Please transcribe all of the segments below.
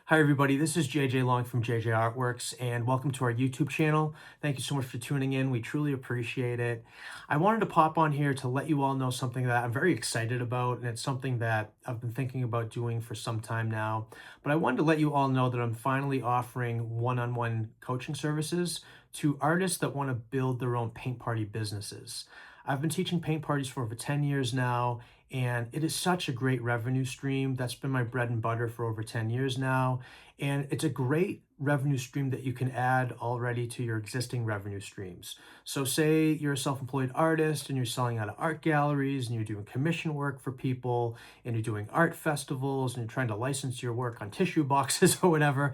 Hi everybody, this is JJLong from JJArtworks and welcome to our YouTube channel. Thank you so much for tuning in. We truly appreciate it. I wanted to pop on here to let you all know something that I'm very excited about, and it's something that I've been thinking about doing for some time now. But I wanted to let you all know that I'm finally offering one-on-one coaching services to artists that want to build their own paint party businesses. I've been teaching paint parties for over 10 years now, and it is such a great revenue stream. That's been my bread and butter for over 10 years now. And it's a great revenue stream that you can add already to your existing revenue streams. So say you're a self-employed artist and you're selling out of art galleries and you're doing commission work for people and you're doing art festivals and you're trying to license your work on tissue boxes or whatever.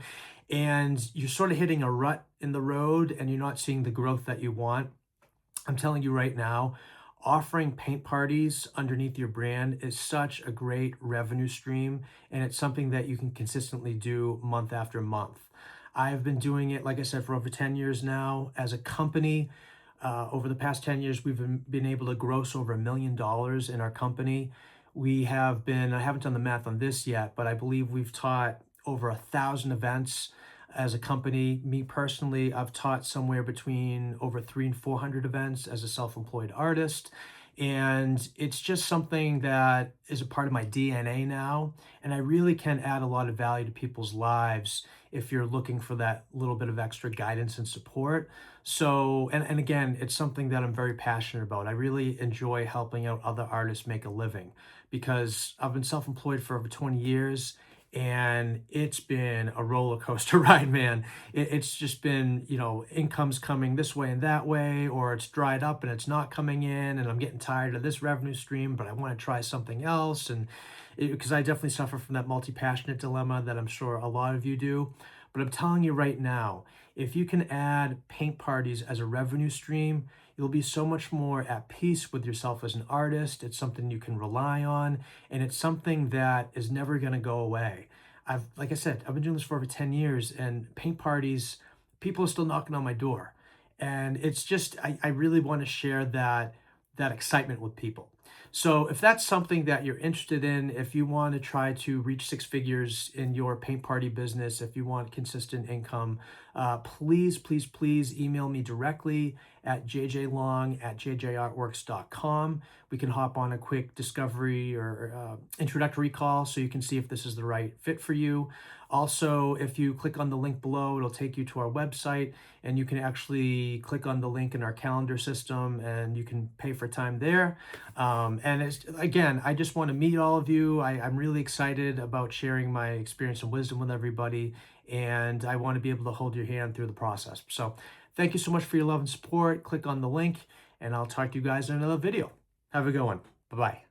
And you're sort of hitting a rut in the road and you're not seeing the growth that you want. I'm telling you right now, offering paint parties underneath your brand is such a great revenue stream, and it's something that you can consistently do month after month. I've been doing it, like I said, for over 10 years now. As a company, over the past 10 years, we've been able to gross over $1 million in our company. We have been, I haven't done the math on this yet, but I believe we've taught over 1,000 events as a company. Me personally, I've taught somewhere between over 300 and 400 events as a self-employed artist. And it's just something that is a part of my DNA now. And I really can add a lot of value to people's lives if you're looking for that little bit of extra guidance and support. So, and again, it's something that I'm very passionate about. I really enjoy helping out other artists make a living because I've been self-employed for over 20 years, and it's been a roller coaster ride, man. It's just been, income's coming this way and that way, or it's dried up and it's not coming in, and I'm getting tired of this revenue stream, but I want to try something else. And because I definitely suffer from that multi-passionate dilemma that I'm sure a lot of you do. But I'm telling you right now, if you can add paint parties as a revenue stream, you'll be so much more at peace with yourself as an artist. It's something you can rely on, and it's something that is never going to go away. Like I said, I've been doing this for over 10 years, and paint parties, people are still knocking on my door. And it's just, I really want to share that excitement with people. So if that's something that you're interested in, if you want to try to reach six figures in your paint party business, if you want consistent income, please, please, please email me directly at jjlong@jjartworks.com. We can hop on a quick discovery or introductory call so you can see if this is the right fit for you. Also, if you click on the link below, it'll take you to our website, and you can actually click on the link in our calendar system and you can pay for time there. And again, I just want to meet all of you. I'm really excited about sharing my experience and wisdom with everybody, and I want to be able to hold your hand through the process. So thank you so much for your love and support. Click on the link, and I'll talk to you guys in another video. Have a good one. Bye-bye.